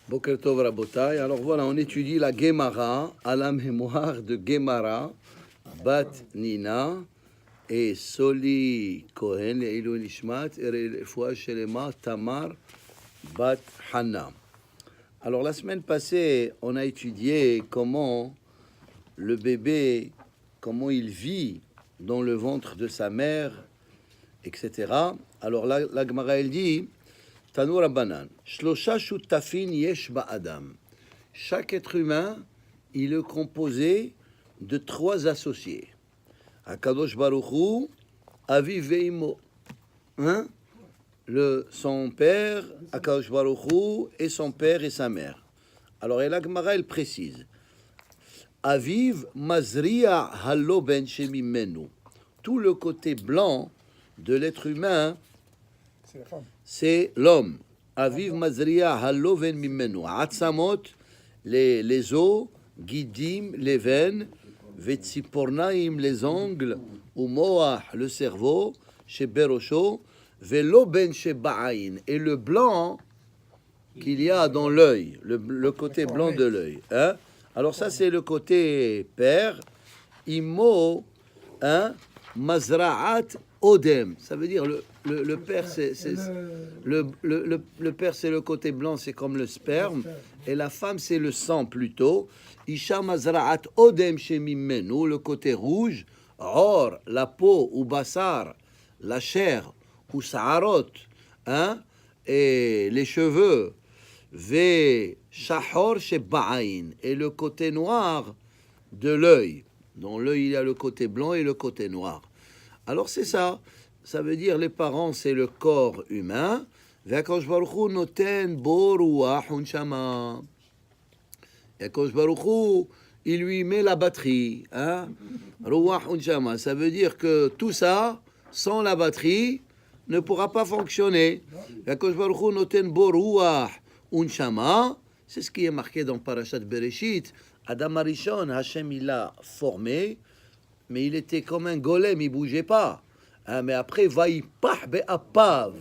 Boker Tov Rabotai. Alors voilà, on étudie la Gemara à la mémoire de Gemara, Bat Nina et Soli Cohen, et Ilou Nishmat, et Foua Shelema Tamar Bat Hana. Alors la semaine passée, on a étudié comment le bébé, comment il vit dans le ventre de sa mère, etc. Alors la Gemara, elle dit... Tanu Rabbanan, Shlosha Shutafin Yesh Ba'adam. Chaque être humain, il est composé de trois associés. Akadosh Baruch Hu, Aviv Ve'imo. Son père, Akadosh Baruch Hu, et son père et sa mère. Alors, la Gemara, elle précise. Aviv Mazriya Hallo Ben Shemimenu. Tout le côté blanc de l'être humain, c'est la femme. C'est l'homme. Aviv Mazriya Haloven Mimenu. Atzamot, les os, Gidim, les veines, Vetsipornaim, les ongles, Umoah, le cerveau, chez Berosho, Veloben chez Ba'ain. Et le blanc qu'il y a dans l'œil, le côté blanc de l'œil. Hein? Alors, ça, c'est le côté père. Imo, Mazra'at Odem. Ça veut dire le père, le père, c'est le côté blanc, c'est comme le sperme, et la femme, c'est le sang plutôt. Isha mazra'at odem shemimenu, le côté rouge. Or, la peau ou basar, la chair ou sa'arot, et les cheveux. Ve shahor sheba'ain, et le côté noir de l'œil. Dans l'œil, il y a le côté blanc et le côté noir. Alors, c'est ça. Ça veut dire les parents, c'est le corps humain. V'akadosh Baruch Hu noten bo ruach unshama. Akadosh Baruch Hu, il lui met la batterie. Ruach unshama. Ça veut dire que tout ça, sans la batterie, ne pourra pas fonctionner. Akadosh Baruch Hu noten bo ruach unshama. C'est ce qui est marqué dans Parashat Bereshit. Adam Arishon, Hachem, il l'a formé, mais il était comme un golem, il bougeait pas. Mais après, Vaïpah be'apav,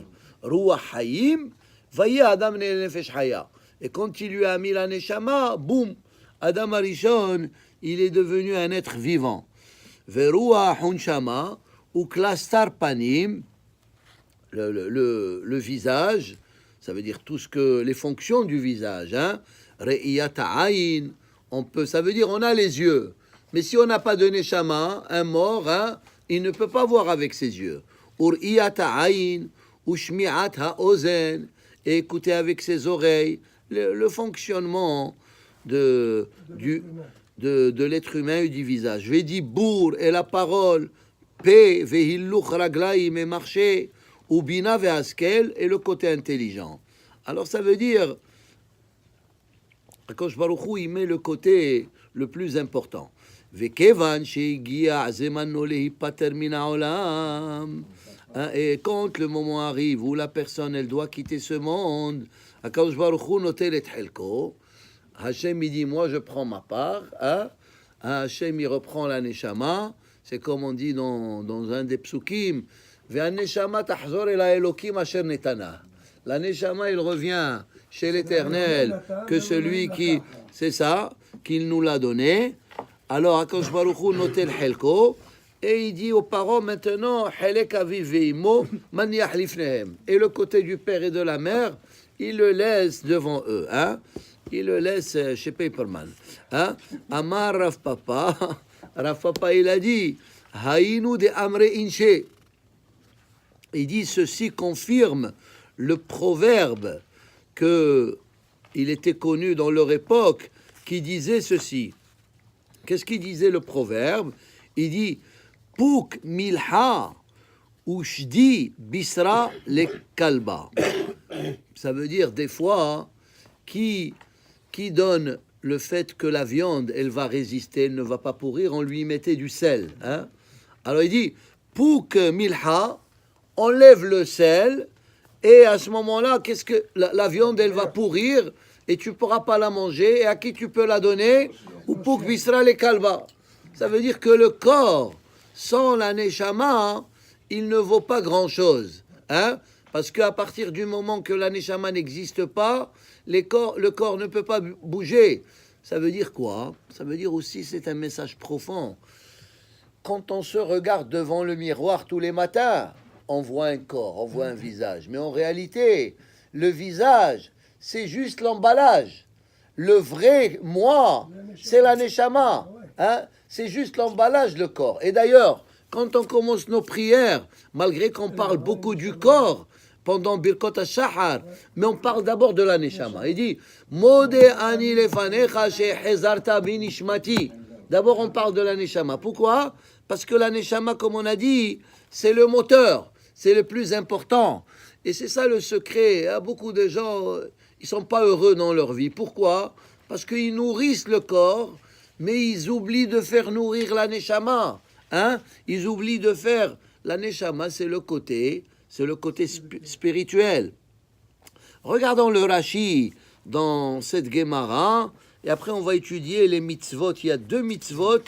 Ruach Hayim, Vaïe Adam nefesh haya. Et quand il lui a mis la neshama, boum, Adam Arishon, il est devenu un être vivant. Veruach unshama, ou klastar panim, le visage, ça veut dire tout ce que, les fonctions du visage, Re'iyat ha'ayin, ça veut dire on a les yeux. Mais si on n'a pas de neshama, un mort, il ne peut pas voir avec ses yeux. Ur'iyat ha'ayin, ushmi'at ha'ozen, et écouter avec ses oreilles. Le fonctionnement de l'être humain et du visage. Vedi bour, et la parole. Pe, vehilluch raglaim, et marcher. Ubina ve'askel, et le côté intelligent. Alors ça veut dire, Akadosh Baruch Hu, il met le côté le plus important. Vekevan she'igia zemano lehipater min ha'olam. Et quand le moment arrive où la personne, elle doit quitter ce monde, Akadosh Baruch Hu notel et helko. Hachem, il dit, moi, je prends ma part. Hachem, il reprend la neshama. C'est comme on dit dans un des psukim. Ve'aneshama tahzor el ha'elokim asher netana. La neshama, il revient chez l'Éternel que celui qui, c'est ça, qu'il nous l'a donné. Alors, Akadosh Baruch Hu notel helko, et il dit aux parents maintenant, helek aviv ve'imo man yahlif nehem. Et le côté du père et de la mère, il le laisse devant eux, Il le laisse chez Paperman, Amar Rav Papa, il a dit, haïnu de amre inche. Il dit, ceci confirme le proverbe que il était connu dans leur époque, qui disait ceci. Qu'est-ce qu'il disait le proverbe? Il dit Pouk milha ushdi bisra le kalba. Ça veut dire des fois qui donne le fait que la viande elle va résister, elle ne va pas pourrir, on lui mettait du sel. Alors il dit Pouk milha, enlève le sel, et à ce moment-là, qu'est-ce que la viande elle va pourrir et tu pourras pas la manger, et à qui tu peux la donner? Ou pour bisra les kalba. Ça veut dire que le corps sans la neshama, il ne vaut pas grand-chose. Parce qu'à partir du moment que la neshama n'existe pas, le corps ne peut pas bouger. Ça veut dire quoi? Ça veut dire aussi, c'est un message profond. Quand on se regarde devant le miroir tous les matins, on voit un corps, on voit un visage. Mais en réalité, le visage, c'est juste l'emballage. Le vrai moi, c'est la neshama. Hein? C'est juste l'emballage, le corps. Et d'ailleurs, quand on commence nos prières, malgré qu'on parle beaucoup du corps pendant Birkot HaShahar, mais on parle d'abord de la neshama. Il dit Mode ani lefanecha shehezarta binishmati. D'abord, on parle de la neshama. Pourquoi? Parce que la neshama, comme on a dit, c'est le moteur, c'est le plus important. Et c'est ça le secret. Beaucoup de gens, ils sont pas heureux dans leur vie. Pourquoi? Parce qu'ils nourrissent le corps, mais ils oublient de faire nourrir la neshama. Hein? Ils oublient de faire la neshama, c'est le côté spirituel. Regardons le Rashi dans cette Gemara, et après on va étudier les mitzvot. Il y a 2 mitzvot,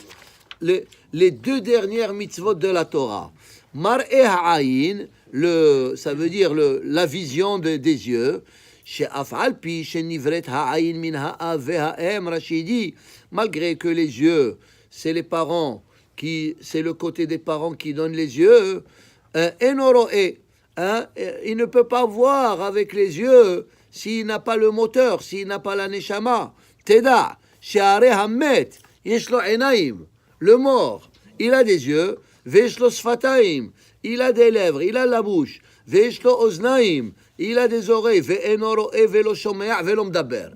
les 2 dernières mitzvot de la Torah. Mar'eh ha'ayin, ça veut dire la vision des yeux. Chez Afalpi, chez Nivret ha'ayin min ha'av ve'ha'em, Rashi dit, malgré que les yeux, c'est les parents, c'est le côté des parents qui donnent les yeux, enoroe, hein, il ne peut pas voir avec les yeux s'il n'a pas le moteur, s'il n'a pas la neshama. Teda, she'are hamet, yeshlo enaim, le mort, il a des yeux, ve'yeshlo sfataim, il a des lèvres, il a la bouche, ve'yeshlo oznaim, il a des oreilles, ve'enoroe ve'lo shomea ve'lo mdaber.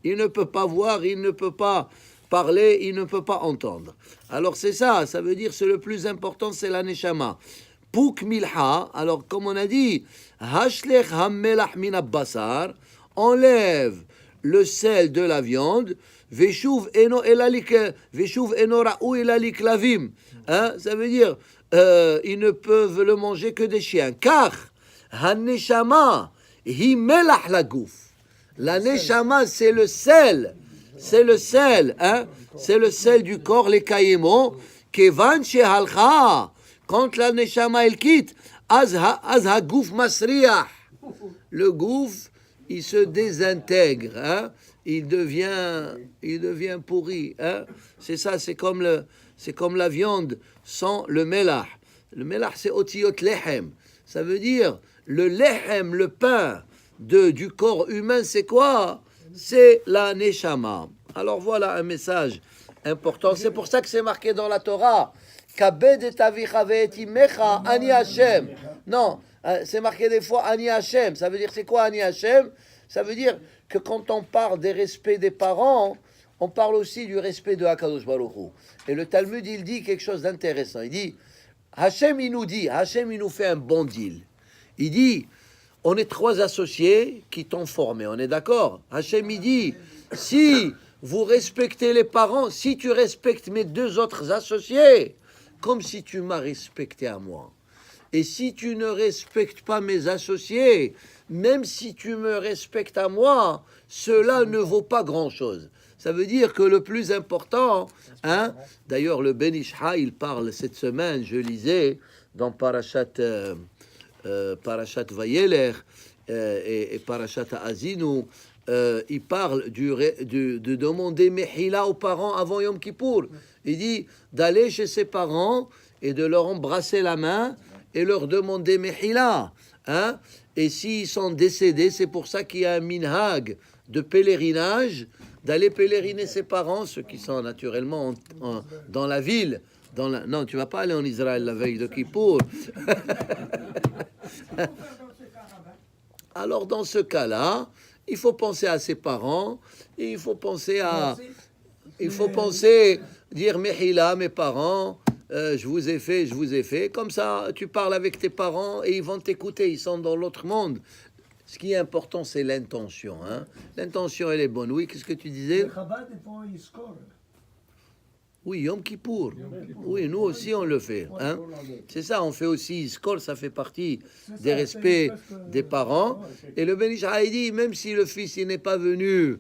Il ne peut pas voir, il ne peut pas parler, il ne peut pas entendre. Alors c'est ça veut dire c'est le plus important, c'est la neshama. Pouk milha, alors comme on a dit, hashlech hammelach min basar, enlève le sel de la viande, veshuv eno ra'u elalik lavim. Ça veut dire, ils ne peuvent le manger que des chiens. Car, haneshama, hi melach la gouf. La neshama, c'est le sel. C'est le sel, hein? C'est le sel du corps, les kayemo. Kevan shehalcha. Quand la neshama elle quitte, az ha gouf masriah. Le gouf, il se désintègre, hein? Il devient pourri, hein? C'est ça, c'est comme la viande sans le melach. Le melach, c'est otiyot lehem. Ça veut dire le lehem, le pain du corps humain, c'est quoi? C'est la neshama. Alors voilà un message important. C'est pour ça que c'est marqué dans la Torah. Kabed et avicha ve'etimecha ani Hashem. Non, c'est marqué des fois ani Hashem. Ça veut dire c'est quoi ani Hashem? Ça veut dire que quand on parle des respects des parents, on parle aussi du respect de Hakadosh Baruch Hu. Et le Talmud il dit quelque chose d'intéressant. Il dit Hashem il nous fait un bon deal. Il dit on est 3 associés qui t'ont formé, on est d'accord? Hachem il dit, si vous respectez les parents, si tu respectes mes 2 autres associés, comme si tu m'as respecté à moi. Et si tu ne respectes pas mes associés, même si tu me respectes à moi, cela ne vaut pas grand-chose. Ça veut dire que le plus important, hein, d'ailleurs le Ben Ishra, il parle cette semaine, je lisais dans Parashat Vayeler et Parashat Azinu, il parle de demander Mehila aux parents avant Yom Kippour. Il dit d'aller chez ses parents et de leur embrasser la main et leur demander Mehila. Hein? Et s'ils sont décédés, c'est pour ça qu'il y a un minhag de pèlerinage, d'aller pèleriner ses parents, ceux qui sont naturellement dans la ville. Non, tu vas pas aller en Israël la veille de Kippour. Alors dans ce cas-là, il faut penser à ses parents, et il faut penser dire Mehila, mes parents, je vous ai fait. Comme ça, tu parles avec tes parents et ils vont t'écouter, ils sont dans l'autre monde. Ce qui est important, c'est l'intention. Hein? L'intention, elle est bonne. Oui, qu'est-ce que tu disais? Oui, Yom Kippour. Oui, nous aussi, on le fait. Hein? C'est ça, on fait aussi Iskor, ça fait partie des respects des parents. Et le Ben Ishra dit, même si le fils il n'est pas venu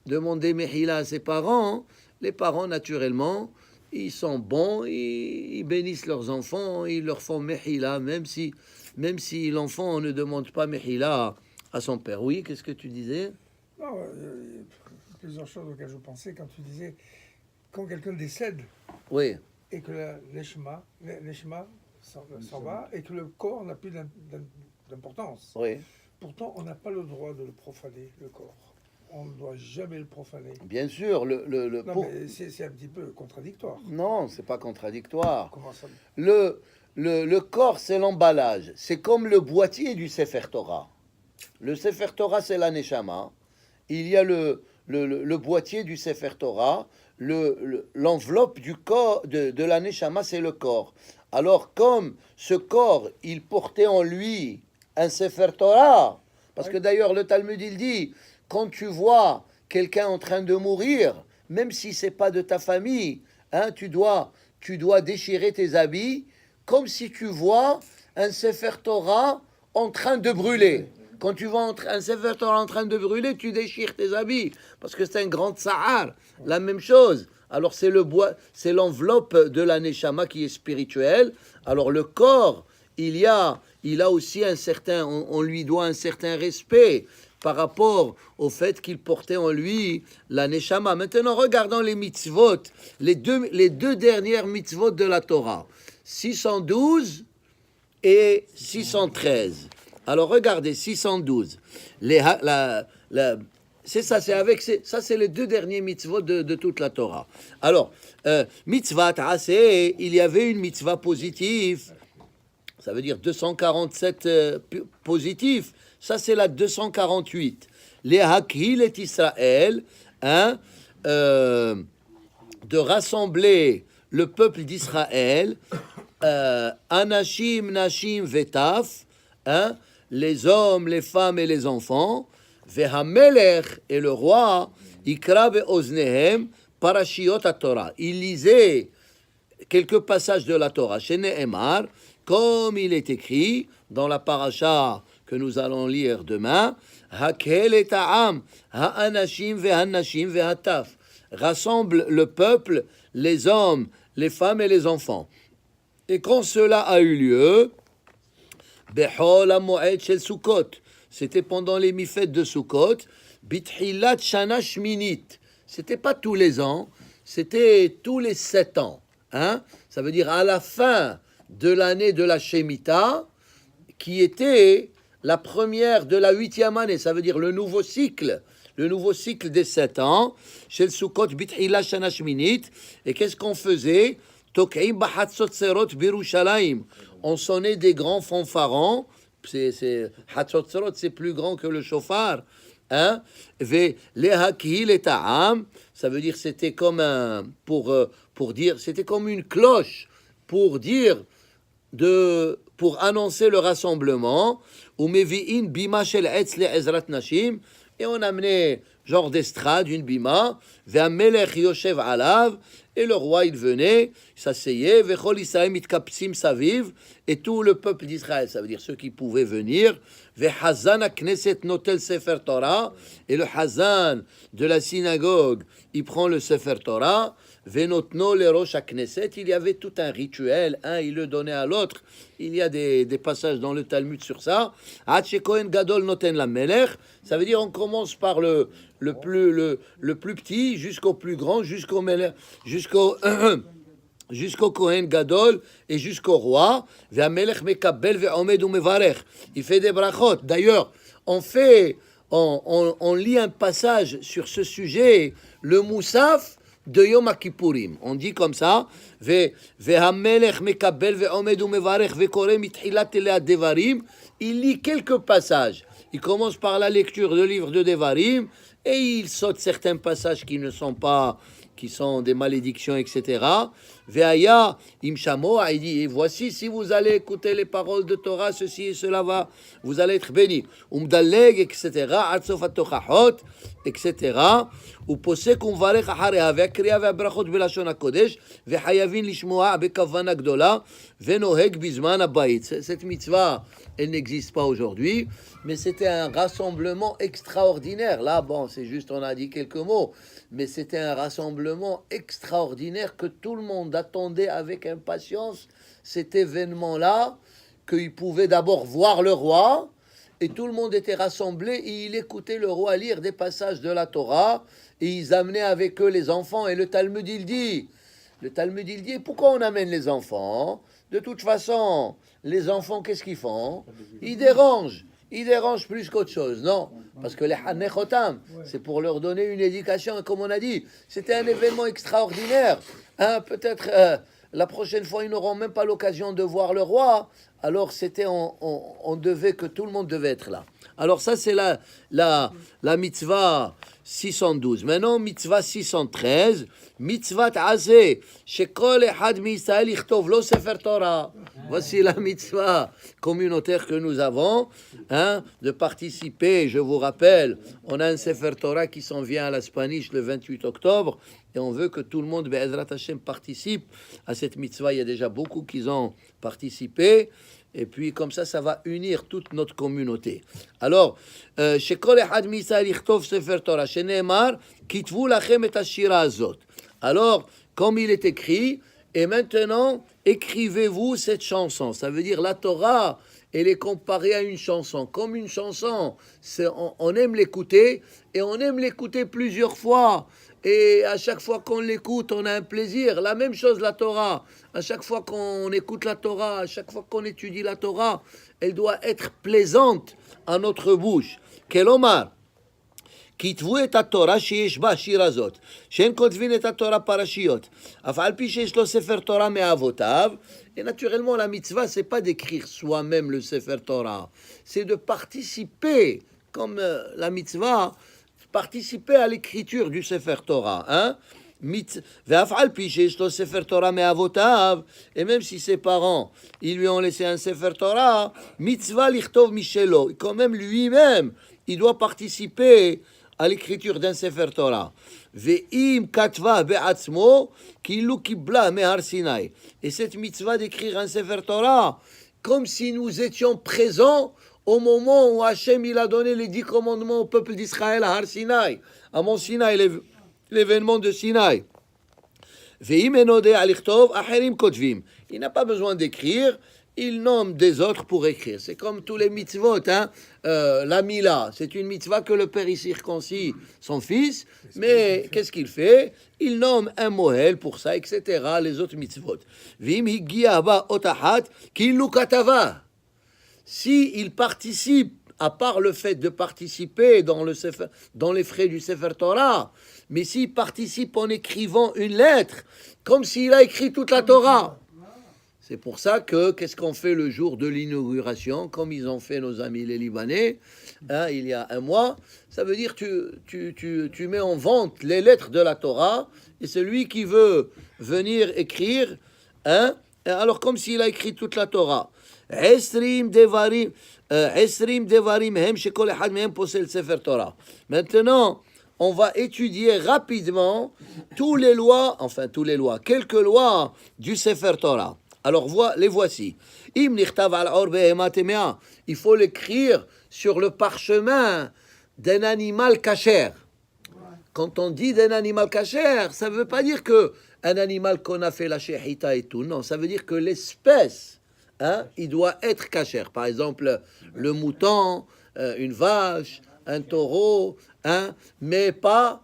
demander Mehila à ses parents, les parents, naturellement, ils sont bons, ils bénissent leurs enfants, ils leur font Mehila, même si même si l'enfant ne demande pas Mehila à son père. Oui, qu'est-ce que tu disais? Non, plusieurs choses auxquelles je pensais quand tu disais quand quelqu'un décède Oui. et que l'eshma s'en va et que le corps n'a plus d'importance. Oui. Pourtant, on n'a pas le droit de le profaner, le corps. On ne doit jamais le profaner. Bien sûr, Non, mais c'est un petit peu contradictoire. Non, c'est pas contradictoire. Comment ça? Le corps, c'est l'emballage. C'est comme le boîtier du Sefer Torah. Le Sefer Torah, c'est la Neshama. Il y a le boîtier du Sefer Torah. L'enveloppe du corps de la Neshama, c'est le corps. Alors, comme ce corps, il portait en lui un Sefer Torah, parce que d'ailleurs, le Talmud, il dit, quand tu vois quelqu'un en train de mourir, même si c'est pas de ta famille, hein, tu dois déchirer tes habits, comme si tu vois un Sefer Torah en train de brûler. Quand tu vois un Sefer Torah en train de brûler, tu déchires tes habits, parce que c'est un grand tsahar. La même chose. Alors c'est c'est l'enveloppe de la Neshama qui est spirituelle. Alors le corps, il a aussi un certain, on lui doit un certain respect par rapport au fait qu'il portait en lui la Neshama. Maintenant, regardons les mitzvot, les deux dernières mitzvot de la Torah, 612 et 613. Alors regardez, 612. C'est ça, c'est les deux derniers mitzvot de toute la Torah. Alors, mitzvah ta'aseh, il y avait une mitzvah positive, ça veut dire 247 positifs. Ça, c'est la 248. Les Hakil et Israël, hein, de rassembler le peuple d'Israël, Anashim, Nashim, Vetaf, hein, les hommes, les femmes et les enfants, Vehamelech et le roi, Ikra be'oznehem, Parashiot Torah. Il lisait quelques passages de la Torah chez Nehemar, comme il est écrit dans la paracha que nous allons lire demain, Hakel et Ha'am, Ha'anashim ve'hanashim ve'hataf. Rassemble le peuple, les hommes, les femmes et les enfants. Et quand cela a eu lieu, Bechol HaMoed shel Sukkot, c'était pendant les mi-fêtes de Sukkot, Bithilat Shana Shminit. C'était pas tous les ans, c'était tous les 7 ans. Hein? Ça veut dire à la fin de l'année de la Shemitah, qui était la première de la 8e année, ça veut dire le nouveau cycle des 7 ans, chez le Sukkot, Bithilah Shana Shminit. Et qu'est-ce qu'on faisait? Tok'im Bahatzot Serot Birushalayim. On sonnait des grands fanfarons. Hatzot Serot, c'est plus grand que le chauffard. Hein? Les Hakil et Ta'am, ça veut dire c'était comme un, pour dire, c'était comme une cloche pour dire pour annoncer le rassemblement, ou mevi'in bima shel etz le ezrat nashim, et on amenait genre d'estrade, une bima, ve'amelech yoshev alav, et le roi il venait, il s'asseyait, ve'chol Israël mitkapsim saviv, et tout le peuple d'Israël, ça veut dire ceux qui pouvaient venir, ve'hazan knesset notel sefer Torah, et le hazan de la synagogue, il prend le sefer Torah, Venotno le rosh Knesset, il y avait tout un rituel, il le donnait à l'autre. Il y a des passages dans le Talmud sur ça. Kohen Gadol noten la melech, ça veut dire on commence par le plus petit jusqu'au plus grand, jusqu'au Kohen Gadol et jusqu'au roi. Ve'amelech mekabel ve'omed umevarech. Il fait des brachot. D'ailleurs, on lit un passage sur ce sujet, le Moussaf de Yom Kippourim. On dit comme ça, Ve'hamelech mekabel ve'omed umevarech ve'kore mitchilat elea devarim. Il lit quelques passages. Il commence par la lecture du livre de Devarim et il saute certains passages qui sont des malédictions, etc. Ve'aya imshamo, il dit, et voici, si vous allez écouter les paroles de Torah, ceci et cela vous allez être bénis. Umdaleg, etc. Atsof atochachot, etc. Uposek umvarech achareha, ve'akriya ve'abrachot belashon hakodesh, ve'hayavin lishmoa bekavana gdola, ve'noheg bizman habayit. Cette mitzvah, elle n'existe pas aujourd'hui, mais c'était un rassemblement extraordinaire. Là, bon, c'est juste, on a dit quelques mots, mais c'était un rassemblement extraordinaire que tout le monde attendait avec impatience cet événement-là qu'il pouvait d'abord voir le roi, et tout le monde était rassemblé, et il écoutait le roi lire des passages de la Torah, et ils amenaient avec eux les enfants, et le Talmud, il dit, pourquoi on amène les enfants? De toute façon, les enfants, qu'est-ce qu'ils font? Ils dérangent plus qu'autre chose, non? Parce que les Hanechotam, c'est pour leur donner une éducation, et comme on a dit, c'était un événement extraordinaire. Hein, peut-être la prochaine fois, ils n'auront même pas l'occasion de voir le roi. Alors c'était, on devait que tout le monde devait être là. Alors ça c'est la mitzvah 612. Maintenant mitzvah 613, mitzvah azeh, shekol echad mi'Israël yichtov lo sefer Torah. Voici la mitzvah communautaire que nous avons, hein, de participer. Je vous rappelle, on a un sefer Torah qui s'en vient à la Spanish le 28 octobre. Et on veut que tout le monde, Be'ezrat Hashem, participe à cette mitzvah. Il y a déjà beaucoup qui ont participé. Et puis, comme ça va unir toute notre communauté. Alors, Shekol Echad Mi'Israël Yichtov Sefer Torah, Shene'emar, Kitvu Lachem et Ashira Azot. Alors, comme il est écrit, et maintenant, écrivez-vous cette chanson. Ça veut dire la Torah, elle est comparée à une chanson. Comme une chanson, on aime l'écouter, et on aime l'écouter plusieurs fois. Et à chaque fois qu'on l'écoute, on a un plaisir. La même chose, la Torah. À chaque fois qu'on écoute la Torah, à chaque fois qu'on étudie la Torah, elle doit être plaisante à notre bouche. Kelomar, כתבו את התורה שיש בה שיר הזאת, שאין כותבין את התורה פרשיות, אף על פי שיש לו ספר תורה מאבותיו. Et naturellement, la mitzvah, c'est pas d'écrire soi-même le Sefer Torah, c'est de participer, comme la mitzvah, participer à l'écriture du Sefer Torah, hein? ואף על פי שיש לו ספר תורה מאבותיו, et même si ses parents, ils lui ont laissé un Sefer Torah, mitzvah לכתוב משלו, quand même lui-même, il doit participer à l'écriture d'un Sefer Torah. ואם כתבה בעצמו, כאילו קיבלה מהר סיני. Et cette mitzvah d'écrire un Sefer Torah, comme si nous étions présents au moment où Hachem il a donné les 10 commandements au peuple d'Israël à Har Sinai, à Mont Sinaï, l'événement de Sinaï. ואם אינו יודע לכתוב, אחרים כותבים. Il n'a pas besoin d'écrire, il nomme des autres pour écrire. C'est comme tous les mitzvot, hein? La Mila, c'est une mitzvah que le père y circoncis son fils, mais qu'est-ce qu'il fait? Il nomme un mohel pour ça, etc. Les autres mitzvot. ואם הגיע בה אות אחת, כאילו כתבה. Si il participe, à part le fait de participer dans les frais du Sefer Torah, mais s'il participe en écrivant une lettre, comme s'il a écrit toute la Torah. C'est pour ça que, qu'est-ce qu'on fait le jour de l'inauguration, comme ils ont fait nos amis les Libanais, hein, il y a un mois, ça veut dire tu mets en vente les lettres de la Torah, et celui qui veut venir écrire, hein, alors comme s'il a écrit toute la Torah. Maintenant, on va étudier rapidement quelques lois du Sefer Torah. Alors, les voici. Il faut l'écrire sur le parchemin d'un animal cachère. Quand on dit d'un animal cachère, ça ne veut pas dire que un animal qu'on a fait la shehita et tout. Non, ça veut dire que l'espèce, hein, il doit être cachère. Par exemple, le mouton, une vache, un taureau, hein, mais pas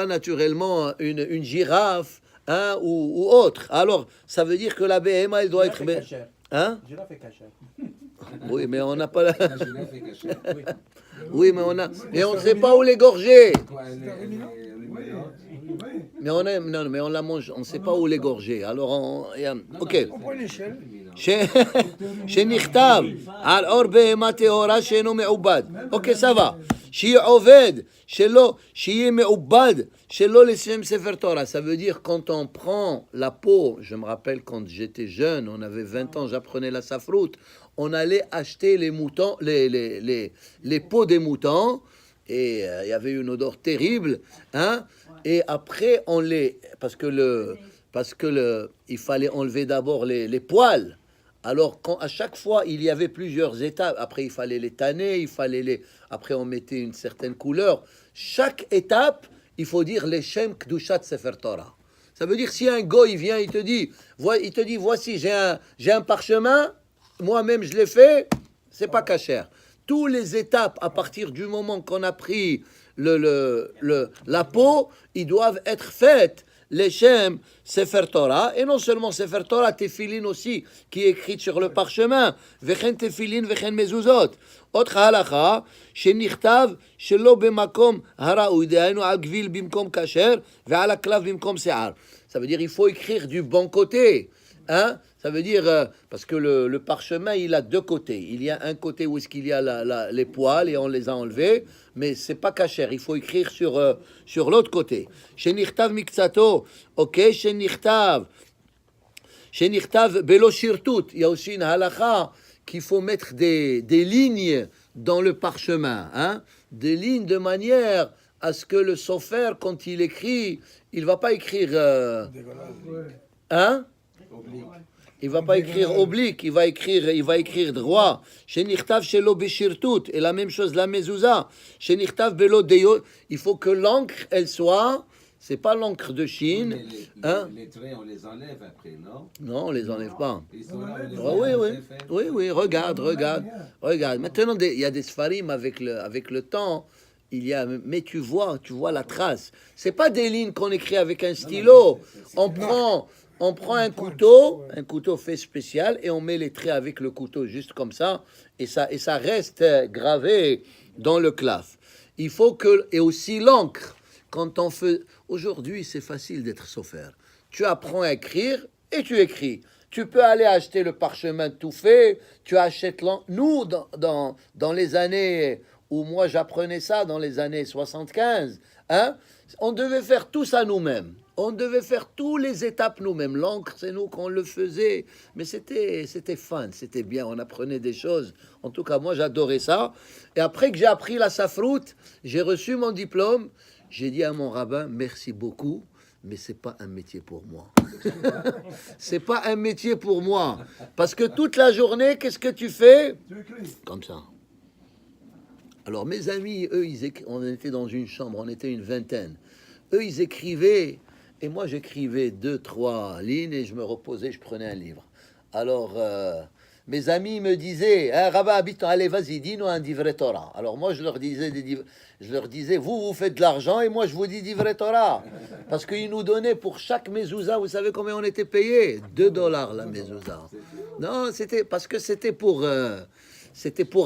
naturellement une girafe, hein, ou autre. Alors, ça veut dire que la BMA, elle doit être... Hein? Girafe est cachère. Oui, mais on n'a pas la... Oui, mais on ne sait pas où l'égorger. Mais on la mange, on ne sait pas où l'égorger. Alors, ok. On prend une échelle. שנכתב על אור בהמה טהורה שאינו מעובד. אוקיי, סבבה. שיהיה עובד, שיהיה מעובד, שלא לשם ספר תורה. Ça veut dire quand on prend la peau, je me rappelle quand j'étais jeune, on avait 20 ans, j'apprenais la safroute, on allait acheter les moutons, les peaux des moutons, et il y avait une odeur terrible, hein, et après parce que il fallait enlever d'abord les poils. Alors, à chaque fois, il y avait plusieurs étapes. Après, il fallait les tanner, après, on mettait une certaine couleur. Chaque étape, il faut dire les Shem Kdushat Sefer Torah. Ça veut dire, si un goy vient, il te dit, voici, j'ai un parchemin, moi-même je l'ai fait, c'est pas cachère. Toutes les étapes, à partir du moment qu'on a pris la peau, ils doivent être faites. Les Shem, Sefer Torah, et non seulement Sefer Torah, Tefillin aussi, qui est écrit sur le parchemin. Vechen Tefillin, Vechen Mezuzot. Autre halacha, Shenichtav, Shelo Bemakom Haraoui, Dehainu al Gvil Bimkom Kasher, Ve'ala Klav Bimkom Se'ar. Ça veut dire il faut écrire du bon côté. Hein? Ça veut dire, parce que le parchemin, il a deux côtés. Il y a un côté où est-ce qu'il y a les poils et on les a enlevés, mais c'est pas cachère. Il faut écrire sur l'autre côté. Shenichtav miksato, ok, shenichtav belo shirtut. Il y a aussi une halakha qu'il faut mettre des lignes dans le parchemin, hein? Des lignes de manière à ce que le sofer, quand il écrit, il va pas écrire, hein? Il va pas écrire oblique, il va écrire droit. Shenichtav shelo beshirtut, et la même chose la mezouza. Shenichtav belo deyo, il faut que l'encre elle soit, c'est pas l'encre de Chine, hein? Les traits on les enlève après, non? Non, on les enlève pas. Ils sont là, on les Oh, oui, enlève, oui, c'est fait. oui, regarde. Maintenant, il y a des sfarim avec le temps. Il y a, mais tu vois la trace. C'est pas des lignes qu'on écrit avec un stylo. On prend un couteau fait spécial, et on met les traits avec le couteau juste comme ça, et ça reste gravé dans le claf. Il faut que, et aussi l'encre. Quand on fait, aujourd'hui, c'est facile d'être sofer. Tu apprends à écrire et tu écris. Tu peux aller acheter le parchemin tout fait. Tu achètes l'encre. Nous, dans les années où moi j'apprenais ça, dans les années 75, hein, on devait faire tout ça nous-mêmes. On devait faire toutes les étapes nous-mêmes. L'encre, c'est nous qu'on le faisait. Mais c'était fun, c'était bien. On apprenait des choses. En tout cas, moi, j'adorais ça. Et après que j'ai appris la safroute, j'ai reçu mon diplôme. J'ai dit à mon rabbin, merci beaucoup, mais c'est pas un métier pour moi. C'est pas un métier pour moi. Parce que toute la journée, qu'est-ce que tu fais? Comme ça. Alors, mes amis, eux, on était dans une chambre, on était une vingtaine. Eux, ils écrivaient, et moi, j'écrivais 2-3 lignes, et je me reposais, je prenais un livre. Alors, mes amis me disaient, hein, Rabbin Habitant, allez, vas-y, dis-nous un divrei Torah. Alors, moi, je leur disais, vous faites de l'argent, et moi, je vous dis divrei Torah. Parce qu'ils nous donnaient pour chaque mezouza, vous savez combien on était payé? $2 la mezouza. Non, parce que c'était pour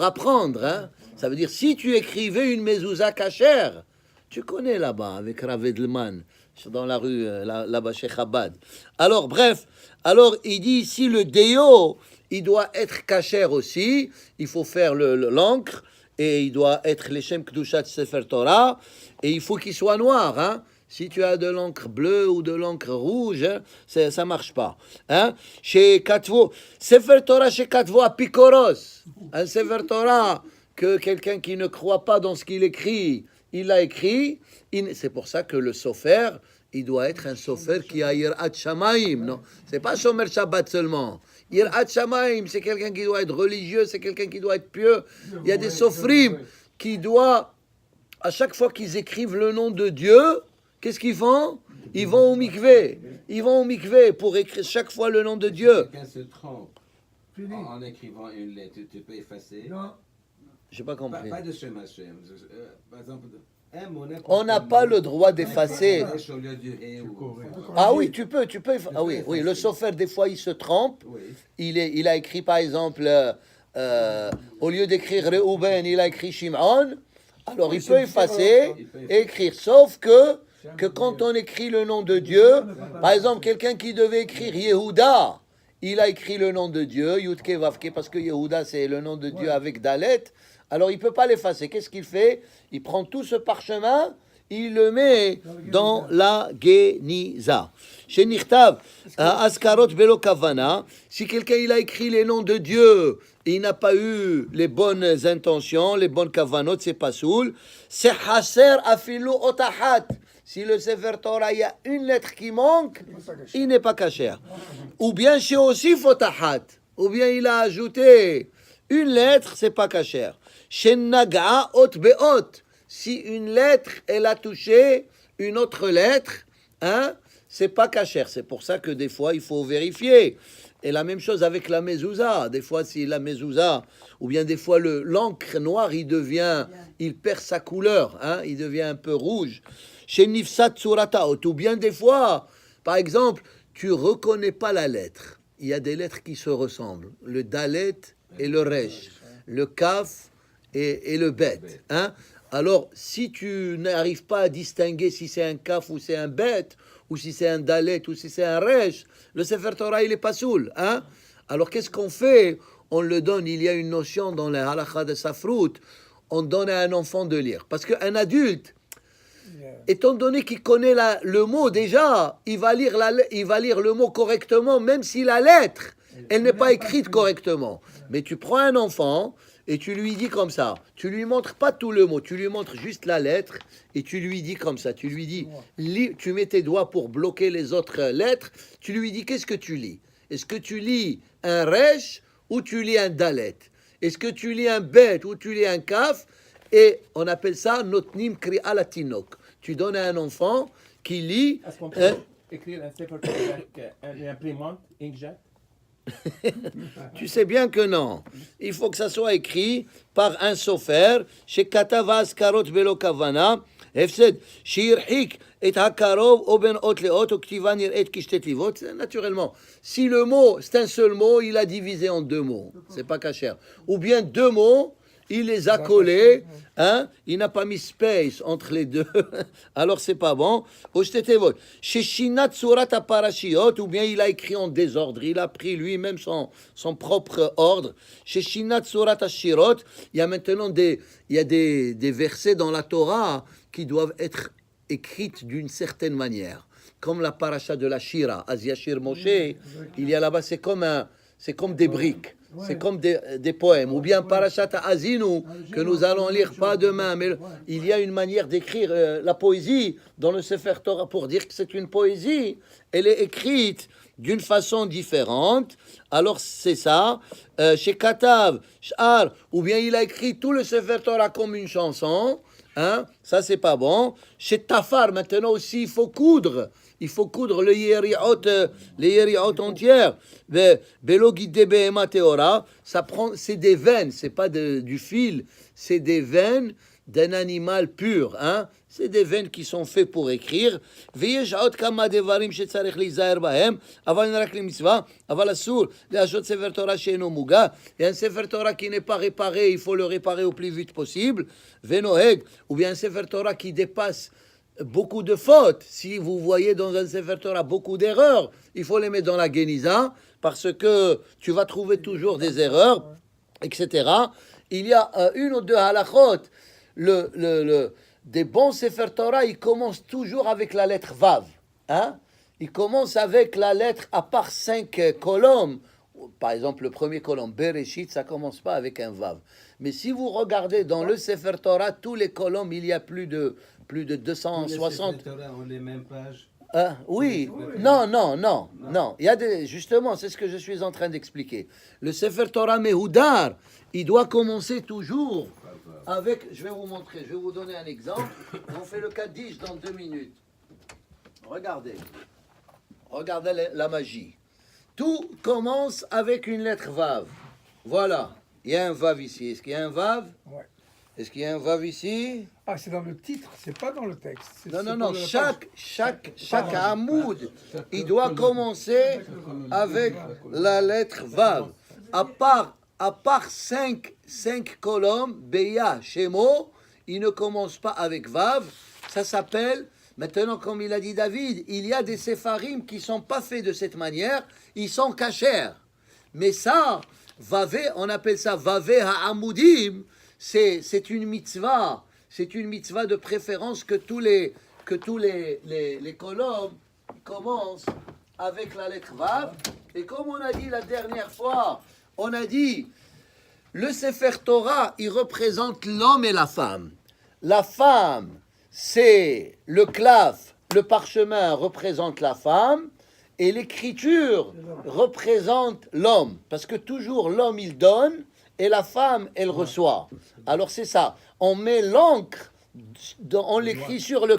apprendre, hein. Ça veut dire, si tu écrivais une mezouza cachère, tu connais là-bas, avec Rav Edelman, dans la rue, là-bas chez Chabad. Alors, bref, il dit ici, le déo, il doit être cachère aussi, il faut faire l'encre, et il doit être les Shem Kedushat Sefer Torah, et il faut qu'il soit noir, hein. Si tu as de l'encre bleue ou de l'encre rouge, hein, ça marche pas. Hein? Chez Katvo, Sefer Torah chez Katvo à Pikoros, un Sefer Torah que quelqu'un qui ne croit pas dans ce qu'il écrit, il l'a écrit. C'est pour ça que le sofer, il doit être un sofer qui a Yirat Shamaim. Non, c'est pas Shomer Shabbat seulement. Yirat Shamaim, c'est quelqu'un qui doit être religieux, c'est quelqu'un qui doit être pieux. Il y a des sofrim qui doivent, à chaque fois qu'ils écrivent le nom de Dieu, qu'est-ce qu'ils font? Ils vont au mikvé. Ils vont au mikvé pour écrire chaque fois le nom de Dieu. Quelqu'un se trompe en écrivant une lettre, tu peux effacer. Non. J'ai pas compris. Pas de Shem Hashem. Par exemple, On n'a pas le droit d'effacer. Au lieu du et ou... Ah oui, tu peux. Ah oui, le sofer, des fois, il se trompe. Oui. Il a écrit, par exemple, au lieu d'écrire Reuben, il a écrit Shimon. Alors, il peut effacer et écrire. Sauf que quand on écrit le nom de Dieu, par exemple, quelqu'un qui devait écrire Yehuda, il a écrit le nom de Dieu, Yudke Vavke, parce que Yehuda, c'est le nom de Dieu avec Dalet. Alors, il ne peut pas l'effacer. Qu'est-ce qu'il fait? Il prend tout ce parchemin, il le met dans la Geniza. Chez Nichtav, Askarot Belo Kavana, si quelqu'un il a écrit les noms de Dieu, et il n'a pas eu les bonnes intentions, les bonnes kavanot, c'est pas soul. C'est Haser Afilu Otahat. Si le Sefer Torah, il y a une lettre qui manque, il n'est pas caché. Ou bien chez aussi Fotahat. Ou bien il a ajouté une lettre, c'est pas caché. Chez Naga Ot Beot. Si une lettre, elle a touché une autre lettre, hein, c'est pas caché. C'est pour ça que des fois, il faut vérifier. Et la même chose avec la mezouza. Des fois, si la mezouza, ou bien des fois l'encre noire, il perd sa couleur, hein, il devient un peu rouge. Chez Nifsat Surataot, ou bien des fois, par exemple, tu reconnais pas la lettre. Il y a des lettres qui se ressemblent. Le dalet et le resh, le kaf et le bet. Hein? Alors, si tu n'arrives pas à distinguer si c'est un kaf ou c'est un bet, ou si c'est un dalet ou si c'est un resh, le Sefer Torah, il est pas soul. Hein? Alors, qu'est-ce qu'on fait? On le donne, il y a une notion dans les halakha de Safrout, on donne à un enfant de lire. Parce qu'un adulte, étant donné qu'il connaît le mot déjà, il va lire le mot correctement, même si la lettre, elle n'est pas écrite correctement. Mais tu prends un enfant et tu lui dis comme ça. Tu lui montres pas tout le mot, tu lui montres juste la lettre et tu lui dis comme ça. Tu lui dis, tu mets tes doigts pour bloquer les autres lettres. Tu lui dis, qu'est-ce que tu lis? Est-ce que tu lis un resh ou tu lis un dalet? Est-ce que tu lis un bet ou tu lis un kaf? Et on appelle ça notnim kri'a latinok. Tu donnes à un enfant qui lit. Est-ce qu'on peut écrire un Sefer Torah avec une imprimante inkjet? Tu sais bien que non. Il faut que ça soit écrit par un sofer. Chez Katavas Karot Belo Kavana. Hefsed Shirhik et Hakarov Oben Ot Leot Oktivan et Kishtetlivot. Naturellement, si le mot, c'est un seul mot, il a divisé en deux mots. C'est pas cachère. Ou bien deux mots. Il les a collés, hein? Il n'a pas mis space entre les deux, alors c'est pas bon. Chez Shinat Surat Parashiot, ou bien il a écrit en désordre, il a pris lui-même son propre ordre. Chez Shinat Surat Ashirot, il y a maintenant des versets dans la Torah qui doivent être écrites d'une certaine manière, comme la paracha de la Shira, Aziashir Moshe, il y a là-bas, c'est comme des briques. C'est comme des poèmes. Ou bien Parashat Azinu, que nous allons lire pas demain. Mais il y a une manière d'écrire la poésie dans le Sefer Torah pour dire que c'est une poésie. Elle est écrite d'une façon différente. Alors c'est ça. Chez Katav, Sh'ar, ou bien il a écrit tout le Sefer Torah comme une chanson. Hein? Ça, c'est pas bon. Chez Tafar, maintenant aussi, il faut coudre. Il faut coudre les yériot entières. Belo guidé behema teora, c'est des veines, c'est pas du fil, c'est des veines d'un animal pur. Hein? C'est des veines qui sont faites pour écrire. ויש עוד כמה דברים שצריך להיזהר בהם, אבל רק למצווה, אבל אסור להשעות ספר תורה שאינו מוגה. Et un sefer Torah qui n'est pas réparé, il faut le réparer au plus vite possible. ונוהג, ou bien un sefer Torah qui dépasse beaucoup de fautes. Si vous voyez dans un Sefer Torah beaucoup d'erreurs, il faut les mettre dans la Geniza parce que tu vas trouver toujours des erreurs, etc. Il y a une ou deux halachot. Des bons Sefer Torah, ils commencent toujours avec la lettre Vav. Hein? Ils commencent avec la lettre, à part 5 colonnes. Par exemple, le premier colonne, Bereshit, ça commence pas avec un Vav. Mais si vous regardez dans le Sefer Torah, tous les colonnes, il y a plus de 260. Les Torah ont les mêmes pages. Oui, non. Il y a justement, c'est ce que je suis en train d'expliquer. Le Sefer Torah Mehudar, il doit commencer toujours avec, je vais vous montrer, je vais vous donner un exemple. On fait le Kaddish dans 2 minutes. Regardez la magie. Tout commence avec une lettre Vav. Voilà, il y a un Vav ici. Est-ce qu'il y a un Vav? Ouais. Est-ce qu'il y a un Vav ici? Ah, c'est dans le titre, c'est pas dans le texte. Non. Chaque Hamoud, il doit commencer avec la lettre Vav. À part 5 colonnes, Beya, Shemo, il ne commence pas avec Vav. Ça s'appelle, maintenant, comme il a dit David, il y a des séfarim qui ne sont pas faits de cette manière, ils sont cachers. Mais ça, Vavé, on appelle ça Vavé Ha'amudim, c'est une mitzvah. C'est une mitzvah de préférence que tous les colonnes commencent avec la lettre Vav. Et comme on a dit la dernière fois, on a dit, le Sefer Torah, il représente l'homme et la femme. La femme, c'est le claf, le parchemin représente la femme, et l'écriture représente l'homme. Parce que toujours l'homme, il donne, et la femme, elle reçoit. Alors c'est ça. On met l'encre, on l'écrit sur le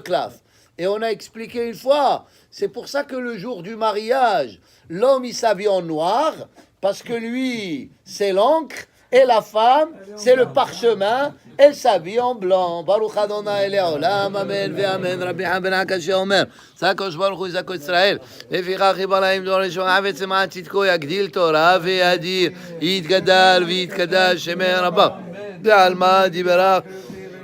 claf. Et on a expliqué une fois, c'est pour ça que le jour du mariage, l'homme il s'habille en noir, parce que lui, c'est l'encre, et la femme, c'est le parchemin, elle s'habille en blanc. Baruch Adonai Le'olam, Amen, Ve'amen, Rabbi Ben Akashi Omer, Zakosh Baruch Hu, Zakot Israël, לפיכך חיבר להם דור ראשון עבד למען צדקו יגדיל תורה ויאדיר, יתגדל ויתקדש שמי רבם, בעלמא דיברך,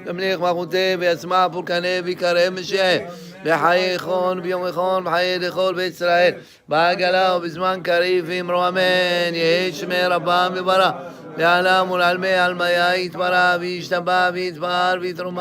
ימליך מלכותי ויצמח פורקנה ויקרב משיח, בחיי איכון ביום איכון בחיי לכל בית ישראל, בעגלה ובזמן קריב ואמרו אמן, יהי שמי רבם וברך, לעלם ולעלמי עלמיה יתברא וישתבח ויתפאר ויתרומם